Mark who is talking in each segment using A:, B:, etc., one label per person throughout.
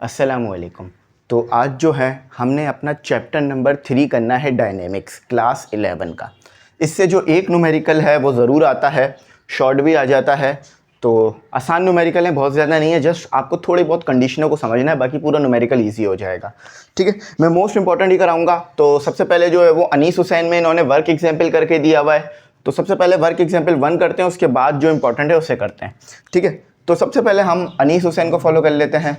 A: अस्सलामुअलैकुम। तो आज जो है हमने अपना चैप्टर नंबर 3 करना है डायनेमिक्स क्लास 11 का। इससे जो एक न्यूमेरिकल है वो ज़रूर आता है, शॉर्ट भी आ जाता है। तो आसान न्यूमेरिकल है, बहुत ज़्यादा नहीं है, जस्ट आपको थोड़ी बहुत कंडीशनों को समझना है, बाकी पूरा न्यूमेरिकल ईजी हो जाएगा। ठीक है, मैं मोस्ट इंपॉर्टेंट ही कराऊंगा। तो सबसे पहले जो है वो अनीस हुसैन में इन्होंने वर्क एग्जाम्पल करके दिया हुआ है। तो सबसे पहले वर्क एग्जाम्पल 1 करते हैं, उसके बाद जो इंपॉर्टेंट है उसे करते हैं। ठीक है, तो सबसे पहले हम अनीस हुसैन को फॉलो कर लेते हैं।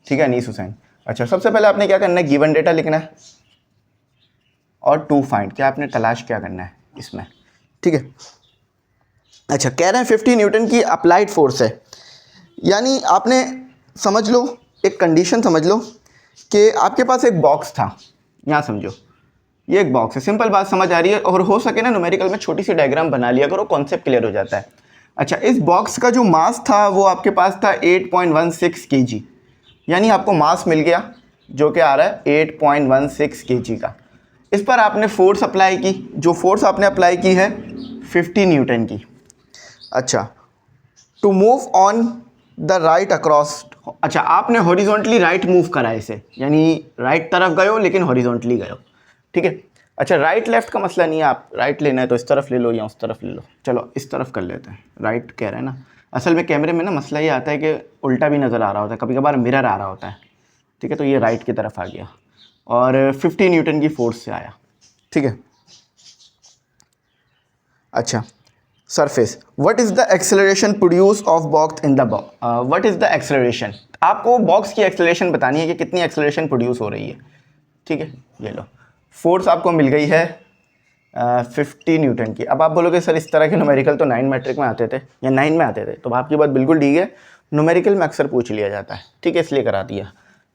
A: ठीक है, अनीस हुसैन। अच्छा, सबसे पहले आपने क्या करना है, गिवन डेटा लिखना है और टू फाइंड, क्या आपने तलाश क्या करना है इसमें। ठीक है, अच्छा कह रहे हैं 50 न्यूटन की अप्लाइड फोर्स है, यानी आपने समझ लो, एक कंडीशन समझ लो कि आपके पास एक बॉक्स था। यहाँ समझो, ये एक बॉक्स है, सिंपल बात समझ आ रही है। और हो सके ना न्यूमेरिकल में छोटी सी डायग्राम बना लिया करो, कॉन्सेप्ट क्लियर हो जाता है। अच्छा, इस बॉक्स का जो मास था वो आपके पास था 8.16 kg, यानी आपको मास मिल गया जो कि आ रहा है 8.16 kg का। इस पर आपने फोर्स अप्लाई की, जो फोर्स आपने अप्लाई की है 50 न्यूटन की। अच्छा, to move on the right across, अच्छा आपने हॉरिजॉन्टली राइट मूव करा इसे, यानी राइट तरफ गए हो लेकिन हॉरिजॉन्टली गए हो। ठीक है, अच्छा राइट लेफ्ट का मसला नहीं है, आप राइट लेना है तो इस तरफ ले लो या उस तरफ ले लो। चलो इस तरफ कर लेते हैं, राइट कह रहे हैं ना। असल में कैमरे में ना मसला ये आता है कि उल्टा भी नज़र आ रहा होता है, कभी कभार मिरर आ रहा होता है। ठीक है, तो ये राइट की तरफ आ गया और 50 न्यूटन की फोर्स से आया। ठीक है, अच्छा surface, what is the acceleration produce of box in the box, what is the acceleration, आपको बॉक्स की एक्सेलरेशन बतानी है कि कितनी एक्सेलरेशन प्रोड्यूस हो रही है। ठीक है, ये लो फोर्स आपको मिल गई है 50 न्यूटन की। अब आप बोलोगे सर इस तरह के न्यूमेरिकल तो 9 मैट्रिक में आते थे या 9 में आते थे, तो आपकी बात बिल्कुल ठीक है, न्यूमेरिकल में अक्सर पूछ लिया जाता है। ठीक है, इसलिए करा दिया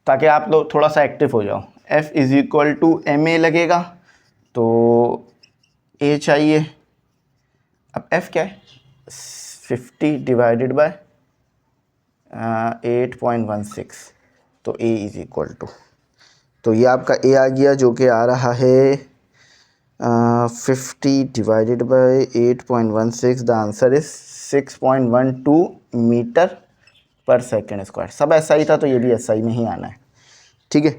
A: ताकि आप लोग थोड़ा सा एक्टिव हो जाओ। F is equal to M A लगेगा, तो ए चाहिए। अब F क्या है, 50 डिवाइडेड बाय 8.16, तो A इज़ इक्वल टू, तो ये आपका A आ गया जो कि आ रहा है 50 divided by 8.16, the answer is 6.12 metre per second square. सब ऐसा ही था तो ये भी ऐसा ही में ही आना है। ठीक है,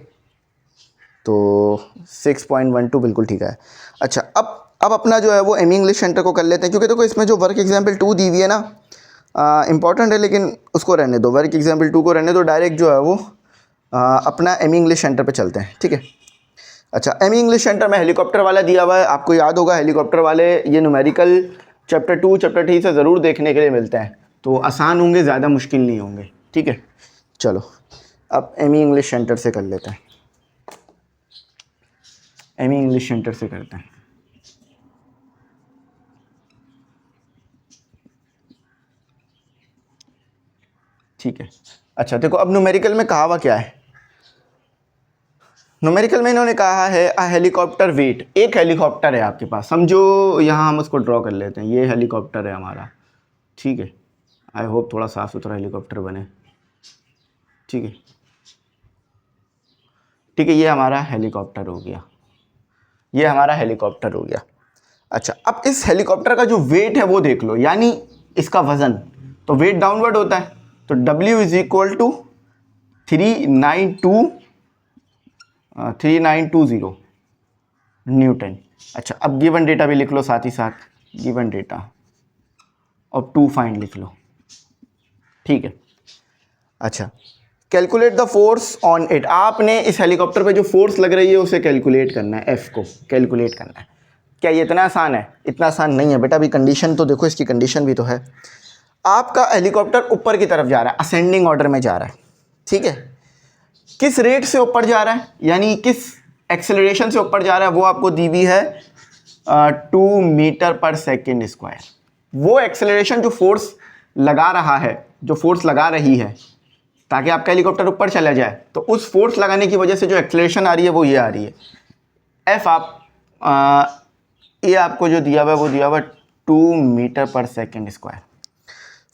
A: तो 6.12 बिल्कुल ठीक है। अच्छा, अब अपना जो है वो एमी इंग्लिश सेंटर को कर लेते हैं, क्योंकि देखो इसमें जो वर्क एग्जाम्पल 2 दी हुई है ना, इंपॉर्टेंट है लेकिन उसको रहने दो, वर्क एग्जाम्पल 2 को रहने दो, डायरेक्ट जो है वो अपना एमी इंग्लिश सेंटर पे चलते हैं। ठीक है, अच्छा एमी इंग्लिश सेंटर में हेलीकॉप्टर वाला दिया हुआ है, आपको याद होगा हेलीकॉप्टर वाले ये न्यूमेरिकल चैप्टर 2 चैप्टर 3 से ज़रूर देखने के लिए मिलते हैं, तो आसान होंगे, ज़्यादा मुश्किल नहीं होंगे। ठीक है, चलो अब एमी इंग्लिश सेंटर से कर लेते हैं, एमी इंग्लिश सेंटर से करते हैं। ठीक है, अच्छा देखो अब न्यूमेरिकल में कहा हुआ क्या है, न्यूमेरिकल में इन्होंने कहा है अ हेलीकॉप्टर वेट, एक हेलीकॉप्टर है आपके पास, समझो यहाँ हम उसको ड्रॉ कर लेते हैं, ये हेलीकॉप्टर है हमारा। ठीक है, आई होप थोड़ा साफ़ सुथरा हेलीकॉप्टर बने। ठीक है, ठीक है, ये हमारा हेलीकॉप्टर हो गया, ये हमारा हेलीकॉप्टर हो गया। अच्छा, अब इस हेलीकॉप्टर का जो वेट है वो देख लो, यानी इसका वज़न, तो वेट डाउनवर्ड होता है, तो W is equal to 3920 newton. अच्छा, अब गिवन डेटा भी लिख लो साथ ही साथ, गिवन डेटा और टू फाइंड लिख लो। ठीक है, अच्छा calculate the force on it, आपने इस हेलीकॉप्टर पे जो फोर्स लग रही है उसे कैलकुलेट करना है, F को कैलकुलेट करना है। क्या ये इतना आसान है? इतना आसान नहीं है बेटा, अभी कंडीशन तो देखो, इसकी कंडीशन भी तो है। आपका हेलीकॉप्टर ऊपर की तरफ जा रहा है, असेंडिंग ऑर्डर में जा रहा है। ठीक है, किस रेट से ऊपर जा रहा है, यानी किस एक्सेलरेशन से ऊपर जा रहा है, वो आपको दी हुई है 2 मीटर पर सेकेंड स्क्वायर। वो एक्सेलरेशन जो फोर्स लगा रहा है, जो फोर्स लगा रही है ताकि आपका हेलीकॉप्टर ऊपर चला जाए, तो उस फोर्स लगाने की वजह से जो एक्सेलरेशन आ रही है वो ये आ रही है F। ये आपको जो दिया हुआ है वो दिया हुआ 2 metre per second square.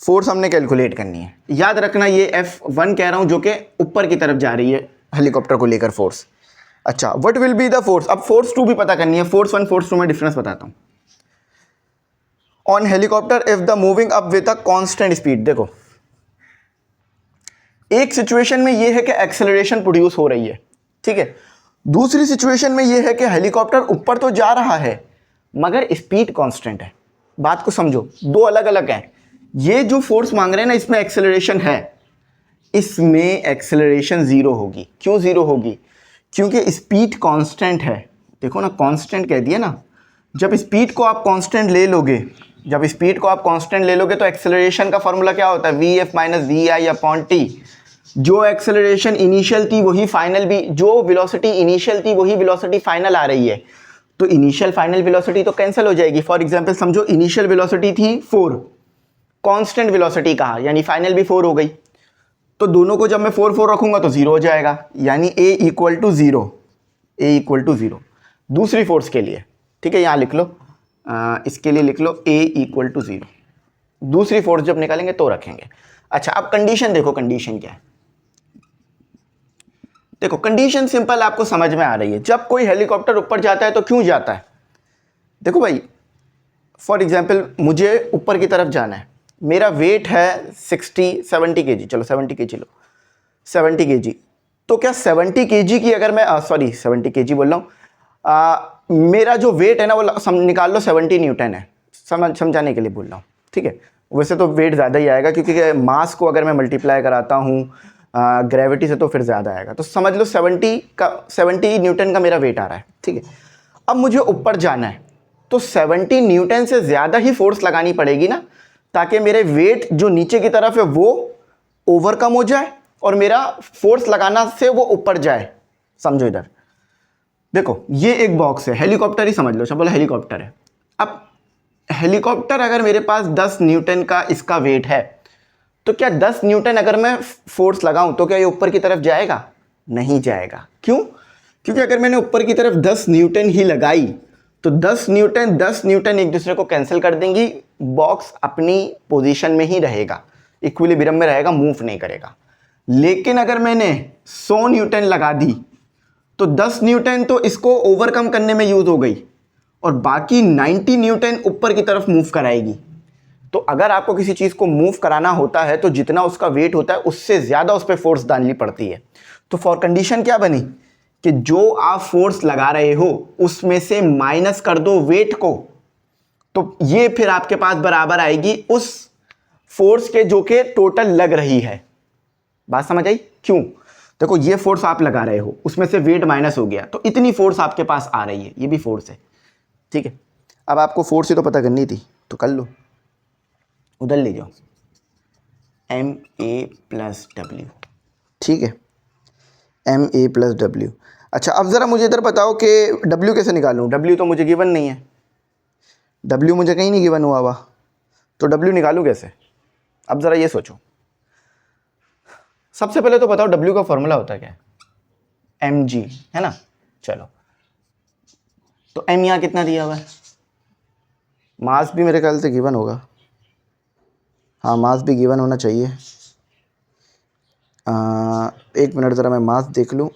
A: Force हमने कैलकुलेट करनी है, याद रखना ये F1 कह रहा हूँ जो कि ऊपर की तरफ जा रही है हेलीकॉप्टर को लेकर फोर्स। अच्छा, what will be the force, अब फोर्स 2 भी पता करनी है, फोर्स 1 फोर्स 2 में डिफरेंस बताता हूँ। On helicopter if the moving up with a constant speed, देखो एक सिचुएशन में ये है कि एक्सेलरेशन प्रोड्यूस हो रही है, ठीक है। दूसरी सिचुएशन में ये है कि हेलीकॉप्टर ऊपर तो जा रहा है मगर स्पीड कांस्टेंट है। बात को समझो, दो अलग अलग हैं। ये जो फोर्स मांग रहे हैं ना, इसमें एक्सेलरेशन है, इसमें एक्सेलरेशन जीरो होगी। क्यों जीरो होगी? क्योंकि स्पीड कांस्टेंट है। देखो ना, कांस्टेंट कह दिया ना, जब स्पीड को आप कांस्टेंट ले लोगे, जब स्पीड को आप कांस्टेंट ले लोगे तो एक्सेलरेशन का फॉर्मूला क्या होता है? V F minus V I upon T. जो एक्सेलरेशन इनिशियल थी वही फाइनल भी, जो वेलोसिटी इनिशियल थी वही वेलोसिटी फाइनल आ रही है, तो इनिशियल फाइनल वेलोसिटी तो कैंसिल हो जाएगी। फॉर एग्जांपल समझो इनिशियल वेलोसिटी थी 4, कांस्टेंट वेलोसिटी कहा, यानी फाइनल भी 4 हो गई, तो दोनों को जब मैं 4 4 रखूंगा तो 0 हो जाएगा, यानी a equal to 0, a equal to 0। दूसरी फोर्स के लिए, ठीक है, यहाँ लिख लो, इसके लिए लिख लो a इक्वल टू 0। दूसरी फोर्स जब निकालेंगे तो रखेंगे। अच्छा, अब कंडीशन देखो, कंडीशन क्या है? देखो कंडीशन सिंपल, आपको समझ में आ रही है। जब कोई हेलीकॉप्टर ऊपर जाता है तो क्यों जाता है? देखो भाई, फॉर एग्जांपल मुझे ऊपर की तरफ जाना है, मेरा वेट है 70 केजी, चलो 70 केजी लो, 70 केजी। तो क्या 70 केजी की अगर मैं 70 केजी बोल रहा हूँ, मेरा जो वेट है ना वो निकाल लो 70 न्यूटन है, समझाने के लिए बोल रहा हूँ, ठीक है। वैसे तो वेट ज़्यादा ही आएगा क्योंकि मास को अगर मैं मल्टीप्लाई कराता हूँ ग्रेविटी से तो फिर ज़्यादा आएगा, तो समझ लो 70 न्यूटन का मेरा वेट आ रहा है, ठीक है। अब मुझे ऊपर जाना है तो 70 न्यूटन से ज़्यादा ही फोर्स लगानी पड़ेगी ना, ताकि मेरे वेट जो नीचे की तरफ है वो ओवरकम हो जाए और मेरा फोर्स लगाना से वो ऊपर जाए। समझो इधर देखो, ये एक बॉक्स है, हेलीकॉप्टर ही समझ लो, चलो हेलीकॉप्टर है। अब हेलीकॉप्टर अगर मेरे पास 10 न्यूटन का इसका वेट है, तो क्या 10 न्यूटन अगर मैं फोर्स लगाऊं तो क्या ये ऊपर की तरफ जाएगा? नहीं जाएगा। क्यों? क्योंकि अगर मैंने ऊपर की तरफ 10 न्यूटन ही लगाई तो 10 न्यूटन एक दूसरे को कैंसिल कर देंगी, बॉक्स अपनी पोजीशन में ही रहेगा, इक्विलिब्रियम में रहेगा, मूव नहीं करेगा। लेकिन अगर मैंने 100 न्यूटन लगा दी तो 10 न्यूटन तो इसको ओवरकम करने में यूज हो गई और बाकी 90 न्यूटन ऊपर की तरफ मूव कराएगी। तो अगर आपको किसी चीज़ को मूव कराना होता है तो जितना उसका वेट होता है उससे ज़्यादा उस पर फोर्स डालनी पड़ती है। तो फॉर कंडीशन क्या बनी कि जो आप फोर्स लगा रहे हो उसमें से माइनस कर दो वेट को, तो ये फिर आपके पास बराबर आएगी उस फोर्स के जो कि टोटल लग रही है। बात समझ आई? क्यों? देखो ये फोर्स आप लगा रहे हो, उसमें से वेट माइनस हो गया तो इतनी फोर्स आपके पास आ रही है, ये भी फोर्स है, ठीक है। अब आपको फोर्स ही तो पता करनी थी तो कर लो, उधर ले जाओ, एम ए प्लस डब्ल्यू, ठीक है, एम ए प्लस डब्ल्यू। अच्छा, अब ज़रा मुझे इधर बताओ कि डब्ल्यू कैसे निकालूं? डब्ल्यू तो मुझे गिवन नहीं है, डब्ल्यू मुझे कहीं नहीं गिवन हुआ तो डब्ल्यू निकालूं कैसे? अब ज़रा ये सोचो, सबसे पहले तो बताओ डब्ल्यू का फॉर्मूला होता है क्या? एम जी, है ना। चलो, तो एम यहाँ कितना दिया हुआ है? मास भी मेरे ख्याल से गिवन होगा, हाँ मास भी गिवन होना चाहिए। एक मिनट ज़रा मैं मास देख लूँ।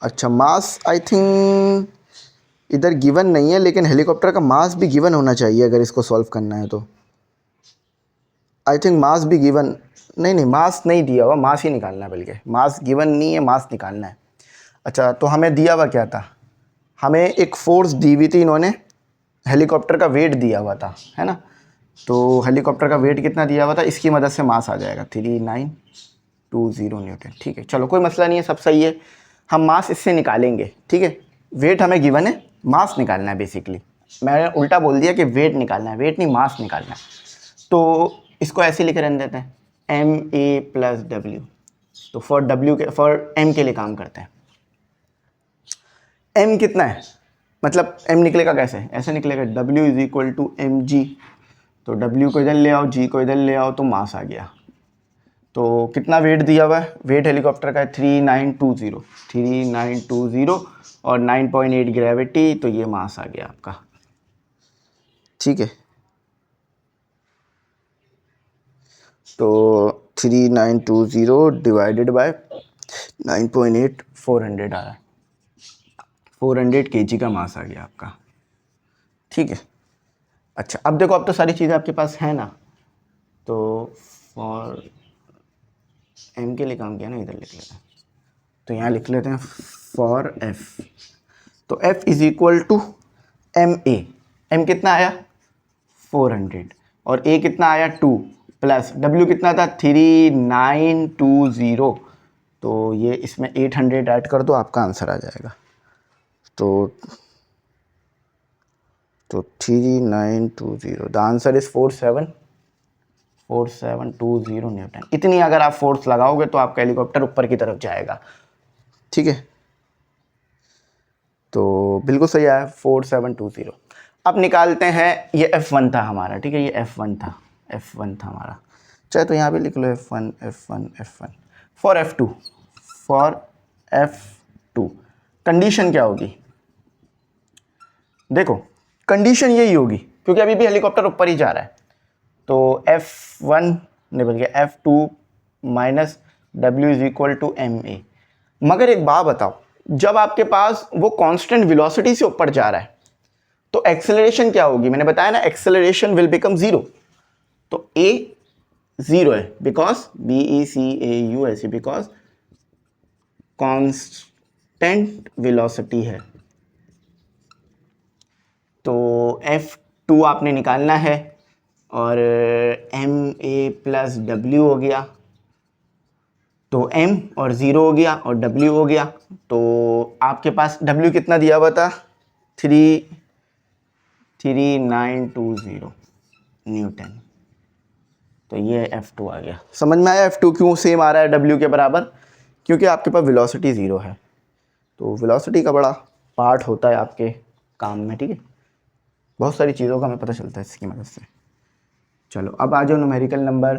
A: अच्छा, मास आई थिंक इधर गिवन नहीं है, लेकिन हेलीकॉप्टर का मास भी गिवन होना चाहिए अगर इसको सॉल्व करना है तो। आई थिंक मास भी गिवन, नहीं मास नहीं दिया हुआ, मास ही निकालना है, बल्कि मास गिवन नहीं है, मास निकालना है। अच्छा, तो हमें दिया हुआ क्या था? हमें एक फोर्स दी हुई थी इन्होंने, हेलीकॉप्टर का वेट दिया हुआ था, है ना। तो हेलीकॉप्टर का वेट कितना दिया हुआ था, इसकी मदद से मास आ जाएगा 3920 न्यूटन, ठीक है। चलो कोई मसला नहीं है, सब सही है, हम मास इससे निकालेंगे, ठीक है। वेट हमें गिवन है, मास निकालना है बेसिकली। मैंने उल्टा बोल दिया कि वेट निकालना है, वेट नहीं मास निकालना है। तो इसको ऐसे लिख रहने देते हैं, एम ए प्लस डब्ल्यू। तो फॉर एम के लिए काम करते हैं। एम कितना है, मतलब एम निकलेगा कैसे? ऐसे निकलेगा, W is equal to M G. तो डब्ल्यू को इधर ले आओ, जी को इधर ले आओ, तो मास आ गया। तो कितना वेट दिया हुआ है? वेट हेलीकॉप्टर का है 3920 और 9.8 ग्रेविटी, तो ये मास आ गया आपका, ठीक है। तो 3920 डिवाइडेड बाय 9.8, 400 आ रहा है, 400 kg का मास आ गया आपका, ठीक है। अच्छा, अब देखो, अब तो सारी चीज़ें आपके पास है ना, तो फॉर एम के लिए काम किया ना, इधर लिख लेते हैं। तो यहाँ लिख लेते हैं फॉर एफ। तो F is equal to M A. M कितना आया 400 और ए कितना आया 2 प्लस डब्ल्यू कितना था 3920। तो ये इसमें 800 ऐड कर दो, आपका आंसर आ जाएगा। तो 3920, द आंसर इज 4720 न्यूटन। इतनी अगर आप फोर्स लगाओगे तो आपका हेलीकॉप्टर ऊपर की तरफ जाएगा। ठीक है, तो बिल्कुल सही आया 4720। अब निकालते हैं, ये F1 था हमारा, ठीक है, ये F1 था हमारा। चाहे तो यहाँ पे लिख लो F1 फॉर F2 कंडीशन क्या होगी? देखो कंडीशन यही होगी क्योंकि अभी भी हेलीकॉप्टर ऊपर ही जा रहा है। तो F1 नहीं बल्कि F2 minus W is equal to MA। मगर एक बात बताओ, जब आपके पास वो कांस्टेंट वेलोसिटी से ऊपर जा रहा है तो एक्सेलरेशन क्या होगी? मैंने बताया ना, एक्सेलरेशन विल बिकम 0। तो A 0 है बिकॉज BECAU ऐसे, बिकॉज कांस्टेंट वेलोसिटी है। तो F2 आपने निकालना है और MA प्लस W हो गया, तो M और 0 हो गया और W हो गया। तो आपके पास W कितना दिया हुआ था 3920 न्यूटन। तो ये F2 आ गया। समझ में आया F2 क्यों सेम आ रहा है W के बराबर? क्योंकि आपके पास वेलोसिटी 0 है। तो वेलोसिटी का बड़ा पार्ट होता है आपके काम में, ठीक है। बहुत सारी चीज़ों का हमें पता चलता है इसकी मदद से। चलो अब आ जाओ न्यूमेरिकल नंबर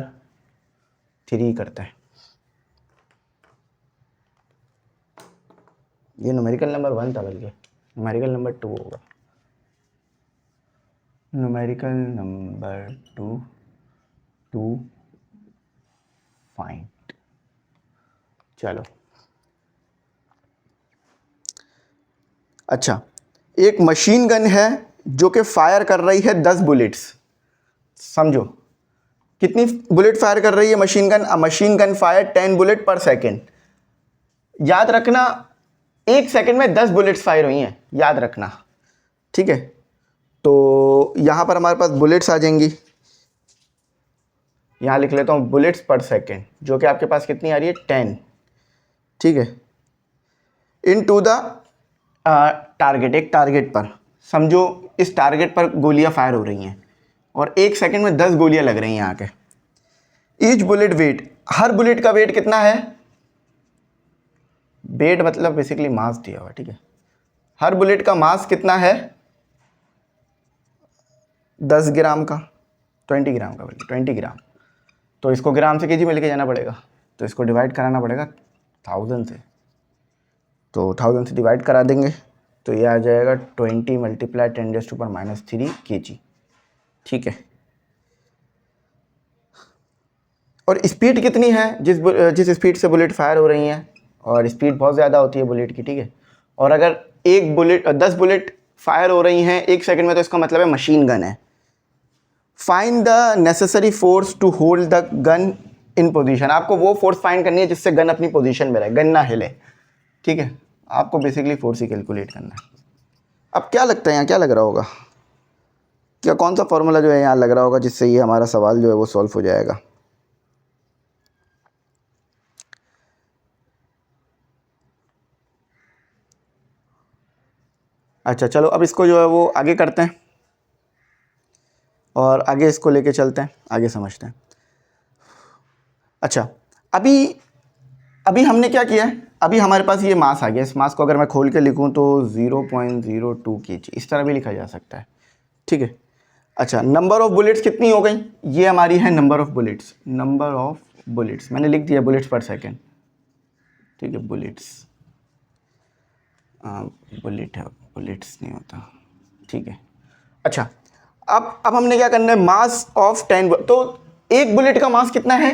A: 3 करते हैं। ये न्यूमेरिकल नंबर 1 था बल्कि न्यूमेरिकल नंबर 2 होगा। Numerical number 2 find. चलो अच्छा, एक मशीन गन है जो कि फायर कर रही है 10 बुलेट्स। समझो कितनी बुलेट फायर कर रही है machine gun? Machine gun fire 10 bullet पर सेकेंड। याद रखना 1 सेकेंड में 10 बुलेट्स फायर हुई हैं, याद रखना, ठीक है। तो यहां पर हमारे पास बुलेट्स आ जाएंगी। यहां लिख लेता हूं बुलेट्स पर सेकेंड, जो कि आपके पास कितनी आ रही है 10, ठीक है। इन टू द टारगेट, एक टारगेट पर समझो इस टारगेट पर गोलियां फायर हो रही हैं और 1 सेकेंड में 10 गोलियां लग रही हैं यहाँ के। ईच बुलेट वेट, हर बुलेट का वेट कितना है? वेट मतलब बेसिकली मास दिया हुआ, ठीक है। हर बुलेट का मास कितना है? 10 ग्राम का, 20 ग्राम का, बल्कि 20 ग्राम। तो इसको ग्राम से केजी में लेके जाना पड़ेगा, तो इसको डिवाइड कराना पड़ेगा 1000 से। तो 1000 से डिवाइड करा देंगे तो ये आ जाएगा 20 मल्टीप्लाई 10⁻³ kg, ठीक है। और स्पीड कितनी है जिस स्पीड से बुलेट फायर हो रही हैं? और स्पीड बहुत ज़्यादा होती है बुलेट की, ठीक है। और अगर 10 बुलेट फायर हो रही हैं 1 सेकंड में, तो इसका मतलब है मशीन गन है। Find the necessary force to hold the gun in position. आपको वो फोर्स फाइंड करनी है जिससे गन अपनी पोजीशन में रहे, गन ना हिले, ठीक है। आपको बेसिकली फोर्स ही कैलकुलेट करना है। अब क्या लगता है यहाँ, क्या लग रहा होगा? क्या कौन सा फॉर्मूला जो है यहाँ लग रहा होगा जिससे ये हमारा सवाल जो है वो सॉल्व हो जाएगा? अच्छा चलो अब इसको जो है वो आगे करते हैं और आगे इसको लेके चलते हैं, आगे समझते हैं। अच्छा अभी हमने क्या किया है? अभी हमारे पास ये मास आ गया। इस मास को अगर मैं खोल के लिखूं तो 0.02 kg, इस तरह भी लिखा जा सकता है, ठीक है। अच्छा नंबर ऑफ बुलेट्स कितनी हो गई? ये हमारी है नंबर ऑफ बुलेट्स। मैंने लिख दिया बुलेट्स पर सेकेंड, ठीक है। बुलेट्स बुलेट है, बुलेट्स नहीं होता, ठीक है। अच्छा अब हमने क्या करना है? मास ऑफ 10, तो एक बुलेट का मास कितना है?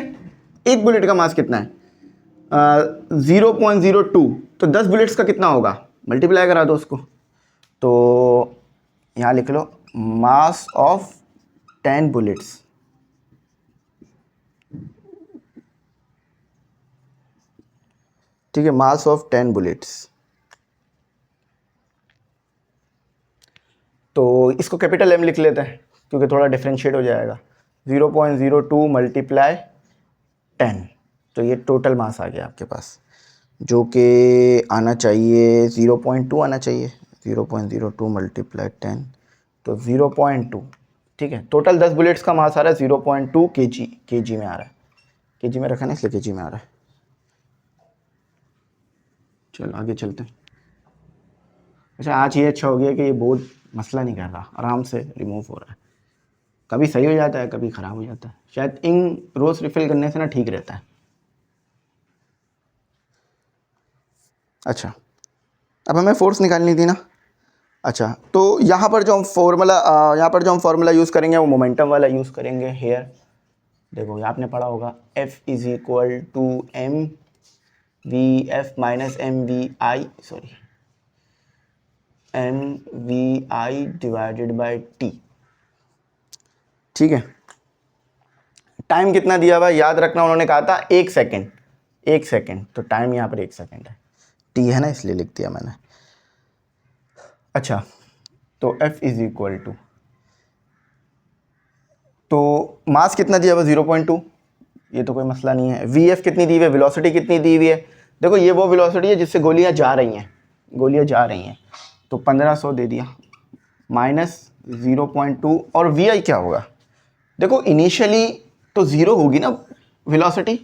A: 0.02, तो 10 बुलेट्स का कितना होगा? मल्टीप्लाई करा दो उसको। तो यहाँ लिख लो मास ऑफ 10 बुलेट्स, ठीक है, मास ऑफ 10 बुलेट्स। तो इसको कैपिटल M लिख लेते हैं क्योंकि थोड़ा डिफ्रेंशिएट हो जाएगा। 0.02 मल्टीप्लाई 10, तो ये टोटल मास आ गया आपके पास, जो कि आना चाहिए 0.2 आना चाहिए। 0.02 मल्टीप्लाई 10 तो 0.2। ठीक है, टोटल 10 बुलेट्स का मास आ रहा है 0.2 kg में आ रहा है। kg में रखा ना, इसलिए kg में आ रहा है। चलो आगे चलते हैं। अच्छा, आज ये अच्छा हो गया कि ये बोर्ड मसला नहीं कर रहा, आराम से रिमूव हो रहा है। कभी सही हो जाता है, कभी ख़राब हो जाता है। शायद इन रोज़ रिफ़िल करने से ना ठीक रहता है। अच्छा, अब हमें फोर्स निकालनी थी ना। अच्छा, तो यहाँ पर जो हम फार्मूला यूज़ करेंगे वो मोमेंटम वाला यूज़ करेंगे। हेयर देखो, ये आपने पढ़ा होगा, F is equal to M V F minus M V I divided by T. ठीक है, टाइम कितना दिया हुआ याद रखना, उन्होंने कहा था 1 सेकेंड। 1 सेकेंड, तो टाइम यहाँ पर 1 सेकेंड है, टी है ना इसलिए लिख दिया मैंने। अच्छा, तो F इज़ इक्वल टू, तो मास कितना दिया हुआ 0.2, ये तो कोई मसला नहीं है। VF कितनी दी हुई है, वेलोसिटी कितनी दी हुई है। देखो ये वो वेलोसिटी है जिससे गोलियां जा रही हैं, तो 1500 दे दिया माइनस 0.2। और VI क्या होगा, देखो इनिशियली तो ज़ीरो होगी ना वेलोसिटी।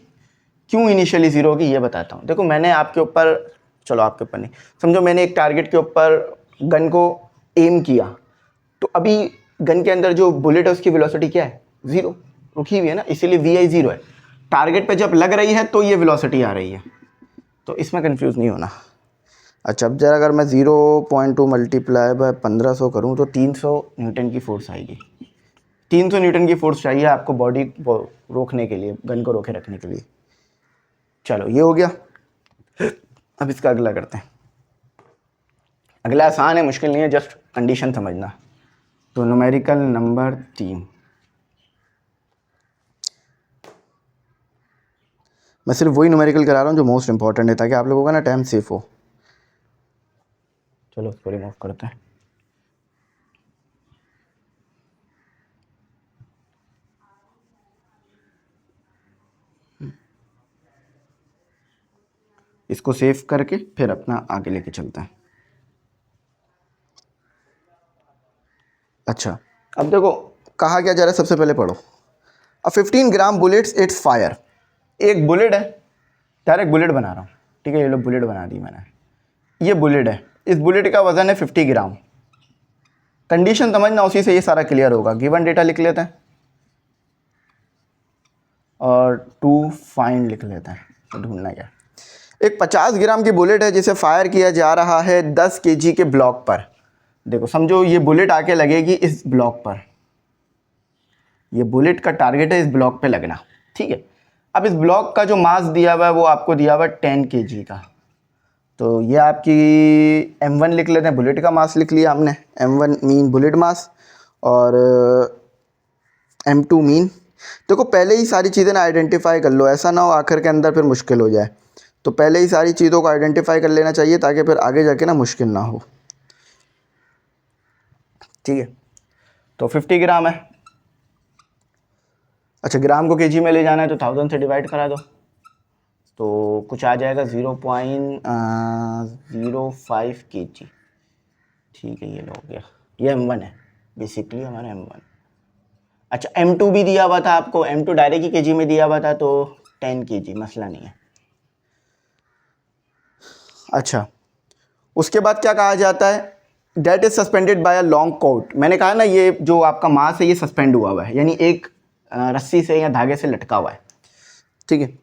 A: क्यों इनिशियली ज़ीरो होगी ये बताता हूँ। देखो मैंने आपके ऊपर, चलो आपके ऊपर नहीं, समझो मैंने एक टारगेट के ऊपर गन को एम किया, तो अभी गन के अंदर जो बुलेट है उसकी वेलोसिटी क्या है, 0, रुकी हुई है ना, इसीलिए VI 0 है। टारगेट पे जब लग रही है तो ये वेलोसिटी आ रही है, तो इसमें कंफ्यूज नहीं होना। अच्छा, अब जरा अगर मैं 0.2 मल्टीप्लाई बाय 1500 करूँ तो 300 न्यूटन की फोर्स आएगी। 300 न्यूटन की फोर्स चाहिए आपको बॉडी को रोकने के लिए, गन को रोके रखने के लिए। चलो ये हो गया। अब इसका अगला करते हैं। अगला आसान है, मुश्किल नहीं है, जस्ट कंडीशन समझना। तो न्यूमेरिकल नंबर 3, मैं सिर्फ वही न्यूमेरिकल करा रहा हूँ जो मोस्ट इंपॉर्टेंट है, ताकि आप लोगों का ना टाइम सेफ हो। चलो उसको रिमूव करते हैं। इसको सेव करके फिर अपना आगे लेके चलते हैं। अच्छा, अब देखो कहा क्या जा रहा है, सबसे पहले पढ़ो। अब 15 ग्राम बुलेट्स इट्स फायर। एक बुलेट है, डायरेक्ट बुलेट बना रहा हूँ, ठीक है, ये लो बुलेट बना दी मैंने। ये बुलेट है, इस बुलेट का वजन है 50 ग्राम। कंडीशन समझना, उसी से ये सारा क्लियर होगा। गिवन डेटा लिख लेते हैं और टू फाइंड लिख लेते हैं, तो ढूंढना क्या। एक 50 ग्राम की बुलेट है जिसे फायर किया जा रहा है 10 kg के ब्लॉक पर। देखो समझो ये बुलेट आके लगेगी इस ब्लॉक पर, ये बुलेट का टारगेट है इस ब्लॉक पे लगना, ठीक है। अब इस ब्लॉक का जो मास दिया हुआ है वो आपको दिया हुआ है 10 kg का, तो ये आपकी M1 लिख लेते हैं, बुलेट का मास लिख लिया हमने। M1 मीन बुलेट मास और M2 मीन। देखो पहले ही सारी चीज़ें ना आइडेंटिफाई कर लो, ऐसा ना हो आखिर के अंदर फिर मुश्किल हो जाए। तो पहले ही सारी चीज़ों को आइडेंटिफाई कर लेना चाहिए ताकि फिर आगे जाके ना मुश्किल ना हो, ठीक है। तो 50 ग्राम है। अच्छा, ग्राम को केजी में ले जाना है तो 1000 से डिवाइड करा दो, तो कुछ आ जाएगा 0.05 kg, ठीक है। ये लो हो गया, ये M1 है बेसिकली हमारा M1। अच्छा, M2 भी दिया हुआ था आपको, M2 डायरेक्ट ही केजी में दिया हुआ था, तो 10 kg, मसला नहीं है। अच्छा, उसके बाद क्या कहा जाता है, that is suspended by a long cord. मैंने कहा ना ये जो आपका मास है ये सस्पेंड हुआ है, यानी एक रस्सी से या धागे से लटका हुआ है, ठीक है।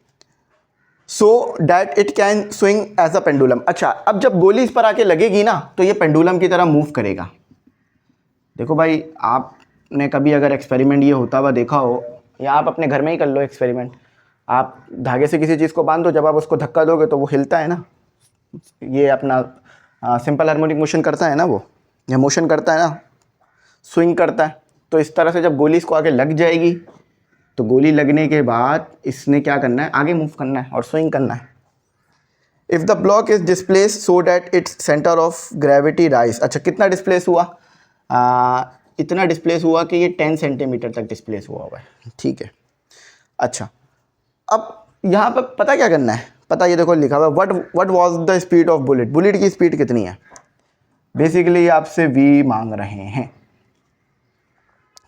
A: So that it can swing as a pendulum. अच्छा, अब जब गोली इस पर आके लगेगी ना तो ये पेंडुलम की तरह मूव करेगा। देखो भाई, आपने कभी अगर एक्सपेरिमेंट ये होता हुआ देखा हो, या आप अपने घर में ही कर लो एक्सपेरिमेंट। आप धागे से किसी चीज़ को बांध दो, जब आप उसको धक्का दोगे तो वो हिलता है ना, ये अपना सिंपल हार्मोनिक मोशन करता है ना, वो या मोशन करता है ना, स्विंग करता है। तो इस तरह से जब गोली इसको आगे लग जाएगी तो गोली लगने के बाद इसने क्या करना है, आगे मूव करना है और स्विंग करना है। If the block is displace so that its centre of gravity rise. अच्छा कितना डिस्प्लेस हुआ, इतना डिस्प्लेस हुआ कि ये 10 सेंटीमीटर तक डिस्प्लेस हुआ है, ठीक है। अच्छा अब यहाँ पर पता क्या करना है, पता ये देखो लिखा हुआ है what was the speed of bullet, bullet की स्पीड कितनी है। बेसिकली आपसे v मांग रहे हैं,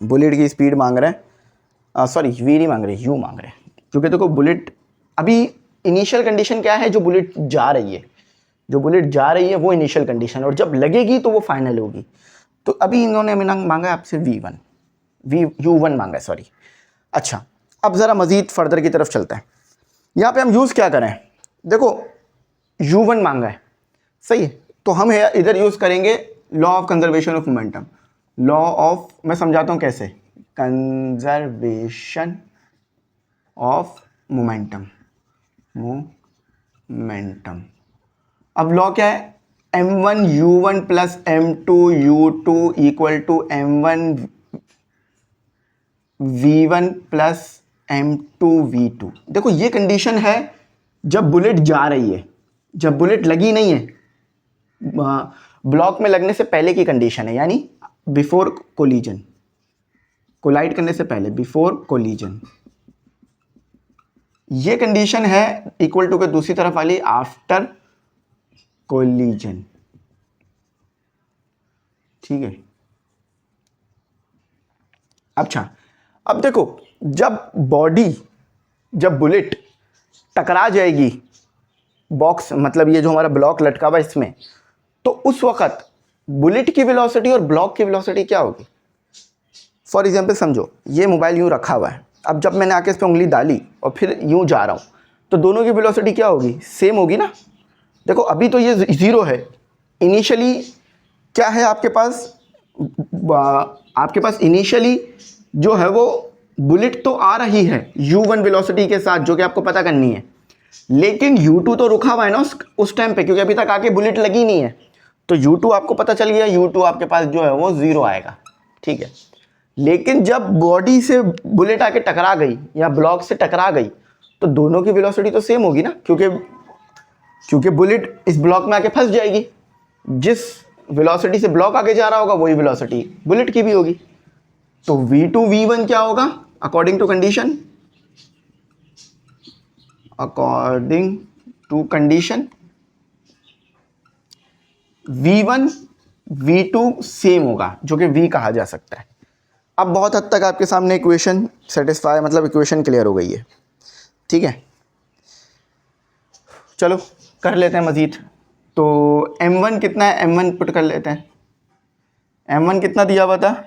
A: बुलेट की स्पीड मांग रहे हैं, सॉरी v नहीं मांग रहे, u मांग रहे हैं, क्योंकि देखो बुलेट अभी इनिशियल कंडीशन क्या है, जो बुलेट जा रही है, जो बुलेट जा रही है वो इनिशियल कंडीशन, और जब लगेगी तो वो फाइनल होगी। तो अभी इन्होंने मांगा है आपसे u1 मांगा है, सॉरी। अच्छा अब ज़रा मज़ीद फर्दर की तरफ चलते हैं। यहाँ पे हम यूज़ क्या करें, देखो u1 मांगा है, सही है, तो हम इधर यूज़ करेंगे law of conservation of momentum. Law of, मैं समझाता हूँ कैसे, कंजर्वेशन ऑफ मोमेंटम, अब लॉ क्या है, m1 u1 plus m2 u2 equal to m1 v1 plus m2 v2। देखो ये कंडीशन है जब बुलेट जा रही है, जब बुलेट लगी नहीं है, ब्लॉक में लगने से पहले की कंडीशन है, यानी बिफोर कोलिजन, कोलाइड करने से पहले, बिफोर कोलिजन। ये कंडीशन है इक्वल टू के दूसरी तरफ वाली आफ्टर कोलिजन, ठीक है। अच्छा अब देखो जब बुलेट टकरा जाएगी बॉक्स, मतलब ये जो हमारा ब्लॉक लटका हुआ इसमें, तो उस वक्त बुलेट की वेलोसिटी और ब्लॉक की वेलोसिटी क्या होगी। फॉर एग्जांपल समझो ये मोबाइल यूँ रखा हुआ है, अब जब मैंने आके इस पर उंगली डाली और फिर यूँ जा रहा हूँ, तो दोनों की वेलोसिटी क्या होगी, सेम होगी ना। देखो अभी तो ये 0 है, इनिशियली क्या है आपके पास इनिशियली जो है वो बुलेट तो आ रही है u1 वेलोसिटी के साथ, जो कि आपको पता करनी है, लेकिन u2 तो रुका हुआ है ना उस टाइम पे, क्योंकि अभी तक आके बुलेट लगी नहीं है। तो u2 आपको पता चल गया, u2 आपके पास जो है वो 0 आएगा, ठीक है। लेकिन जब बॉडी से बुलेट आके टकरा गई या ब्लॉक से टकरा गई, तो दोनों की वेलोसिटी तो सेम होगी ना, क्योंकि बुलेट इस ब्लॉक में आके फंस जाएगी, जिस वेलोसिटी से ब्लॉक आगे जा रहा होगा वही वेलोसिटी बुलेट की भी होगी। तो v2 v1 क्या होगा according to condition, v1 v2 same होगा, जो कि v कहा जा सकता है। अब बहुत हद तक आपके सामने इक्वेशन सेटिस्फाई, मतलब इक्वेशन क्लियर हो गई है, ठीक है। चलो कर लेते हैं मज़ीद। तो m1 कितना है, m1 पुट कर लेते हैं। m1 कितना दिया हुआ था,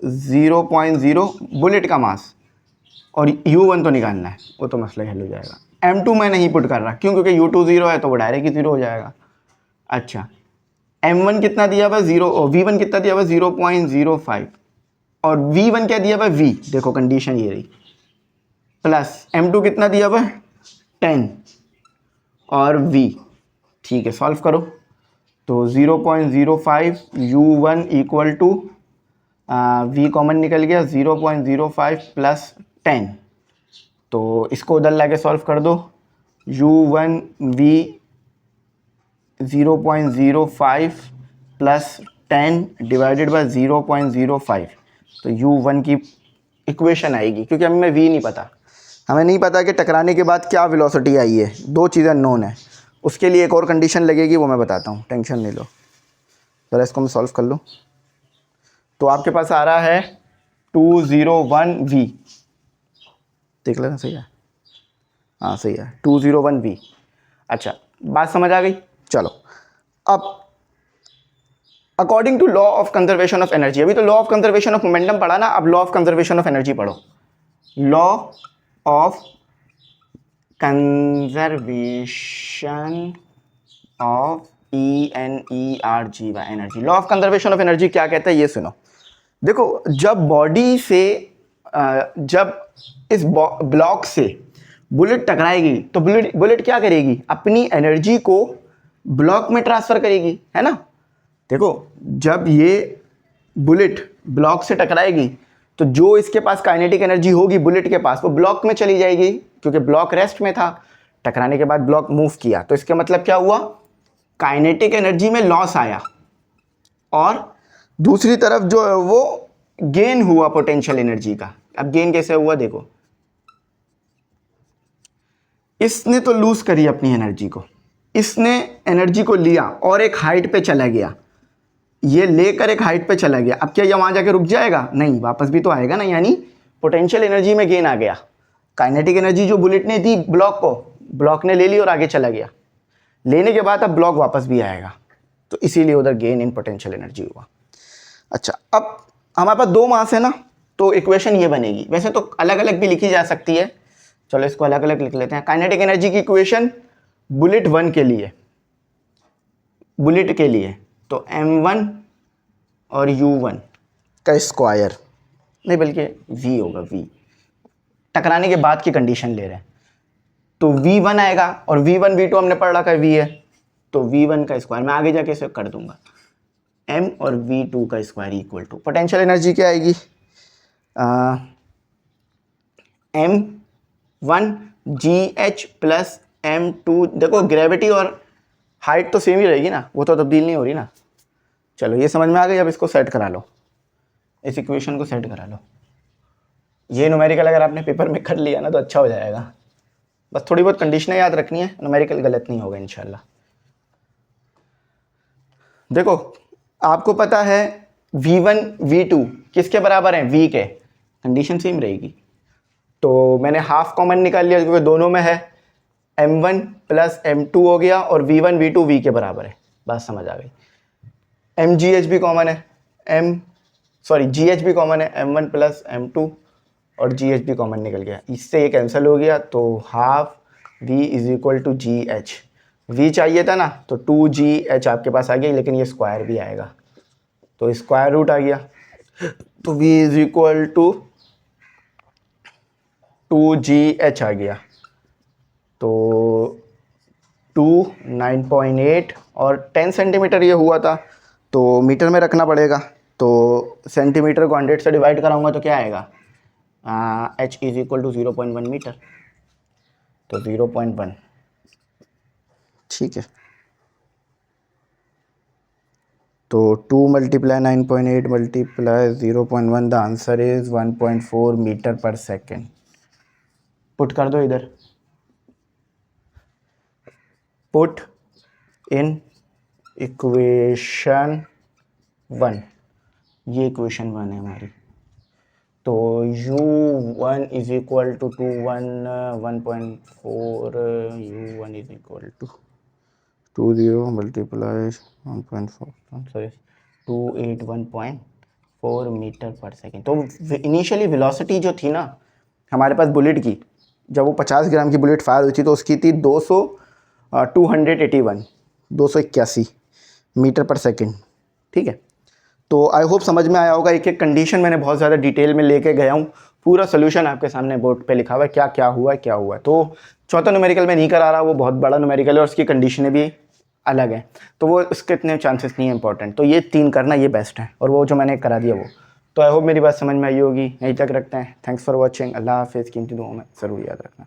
A: 0.0 बुलेट का मास, और u1 तो निकालना है, वो तो मसला हल हो जाएगा। m2 मैं नहीं पुट कर रहा, क्यों, क्योंकि u2 0 है तो वो डायरेक्ट ही 0 हो जाएगा। अच्छा m1 कितना दिया हुआ, v1 कितना दिया हुआ 0.05, और v1 क्या दिया हुआ v, देखो कंडीशन ये रही, प्लस m2 कितना दिया हुआ 10 और v, ठीक है। सॉल्व करो तो 0.05 u1 equal to v common निकल गया 0.05 प्लस 10, तो इसको उधर लाके सॉल्व कर दो, u1 v 0.05 plus 10 divided by 0.05, तो u1 की इक्वेशन आएगी, क्योंकि हमें v नहीं पता, हमें नहीं पता कि टकराने के बाद क्या वेलोसिटी आई है, दो चीज़ें नोन है। उसके लिए एक और कंडीशन लगेगी, वो मैं बताता हूँ, टेंशन नहीं लो। ज़रा इसको मैं सॉल्व कर लूँ, तो आपके पास आ रहा है 201 v, देख लेना सही है, हाँ सही है 201 v। अच्छा बात समझ आ गई। चलो अब according to law of conservation of energy, अभी तो law of conservation of momentum पढ़ा ना, अब law of conservation of energy पढ़ो। Law of conservation of ENERGY energy. Law of conservation of energy क्या कहता है ये सुनो। देखो जब बॉडी से जब इस ब्लॉक से बुलेट टकराएगी, तो बुलेट क्या करेगी, अपनी एनर्जी को ब्लॉक में ट्रांसफ़र करेगी, है ना। देखो जब ये बुलेट ब्लॉक से टकराएगी, तो जो इसके पास काइनेटिक एनर्जी होगी बुलेट के पास, वो ब्लॉक में चली जाएगी, क्योंकि ब्लॉक रेस्ट में था। टकराने के बाद ब्लॉक मूव किया, तो इसका मतलब क्या हुआ, काइनेटिक एनर्जी में लॉस आया, और दूसरी तरफ जो है वो गेन हुआ पोटेंशियल एनर्जी का। अब गेन कैसे हुआ देखो, इसने तो लूज करी अपनी एनर्जी को, इसने एनर्जी को लिया और एक हाइट पे चला गया, ये लेकर एक हाइट पे चला गया। अब क्या ये वहां जाके रुक जाएगा, नहीं, वापस भी तो आएगा ना, यानी पोटेंशियल एनर्जी में गेन आ गया। काइनेटिक एनर्जी जो बुलेट ने दी ब्लॉक को, ब्लॉक ने ले ली और आगे चला गया, लेने के बाद अब ब्लॉक वापस भी आएगा, तो इसीलिए उधर गेन इन पोटेंशियल एनर्जी हुआ। अच्छा, अब हमारे पास दो मास है ना, तो इक्वेशन ये बनेगी, वैसे तो अलग अलग भी लिखी जा सकती है, चलो इसको अलग अलग लिख लेते हैं। काइनेटिक एनर्जी की इक्वेशन बुलेट 1 के लिए, बुलेट के लिए तो m1 और u1 का स्क्वायर, नहीं बल्कि v होगा, v टकराने के बाद की कंडीशन ले रहे हैं, तो v1 आएगा, और v1 v2 हमने पढ़ रखा है v है, तो v1 का स्क्वायर मैं आगे जाके इसे कर दूंगा, m और v2 का square equal to potential energy क्या आएगी, m1 gh प्लस m2, देखो ग्रेविटी और हाइट तो सेम ही रहेगी ना, वो तो तब्दील नहीं हो रही ना। चलो ये समझ में आ गई, अब इसको सेट करा लो, इस इक्वेशन को सेट करा लो। ये न्यूमेरिकल अगर आपने पेपर में कर लिया ना तो अच्छा हो जाएगा, बस थोड़ी बहुत कंडीशनें याद रखनी है, न्यूमेरिकल गलत नहीं होगा इंशाल्लाह। देखो आपको पता है v1 v2 किसके बराबर हैं, v के, कंडीशन सेम रहेगी, तो मैंने हाफ कॉमन निकाल लिया क्योंकि दोनों में है, m1 प्लस m2 हो गया, और v1 v2 v के बराबर है, बात समझ आ गई। mgh भी कॉमन है, gh भी कॉमन है, m1 प्लस m2, और gh भी कॉमन निकल गया, इससे ये कैंसिल हो गया, तो half v is equal to G H, v चाहिए था ना तो 2gh आपके पास आ गया, लेकिन ये स्क्वायर भी आएगा, तो स्क्वायर रूट आ गया, तो v is equal to 2gh आ गया, तो 2 9.8 और 10 सेंटीमीटर ये हुआ था, तो मीटर में रखना पड़ेगा, तो सेंटीमीटर को 100 से डिवाइड कराऊंगा तो क्या आएगा, h is equal to 0.1 metre, तो 0.1, ठीक है, तो 2 multiply 9.8 multiply 0.1, the answer is 1.4 metre per second. Put कर दो इधर, पुट इन इक्वेशन 1, ये इक्वेशन 1 है हमारी, तो u1 is equal to 1.4, u1 is equal to 20 multiply 1.4, sorry 281.4 metre per second. तो इनिशियली वेलोसिटी जो थी ना हमारे पास बुलेट की, जब वो 50 ग्राम की बुलेट फायर हुई थी तो उसकी थी 281 मीटर पर सेकेंड, ठीक है। तो आई होप समझ में आया होगा, एक एक कंडीशन मैंने बहुत ज़्यादा डिटेल में लेके गया हूँ, पूरा सोल्यूशन आपके सामने बोर्ड पे लिखा हुआ है, क्या क्या हुआ है क्या हुआ है। तो चौथा न्यूमेरिकल में नहीं करा रहा, वो बहुत बड़ा न्यूमेरिकल है और उसकी कंडीशनें भी अलग हैं, तो वो उसके इतने चांसेस नहीं है इंपॉर्टेंट, तो ये 3 करना ये बेस्ट है, और वो जो मैंने करा दिया वो। तो आई होप मेरी बात समझ में आई होगी, यहीं तक रखते हैं। थैंक्स फॉर वॉचिंग, अल्लाह हाफिज़, कीमती दुआओं में ज़रूर याद रखना।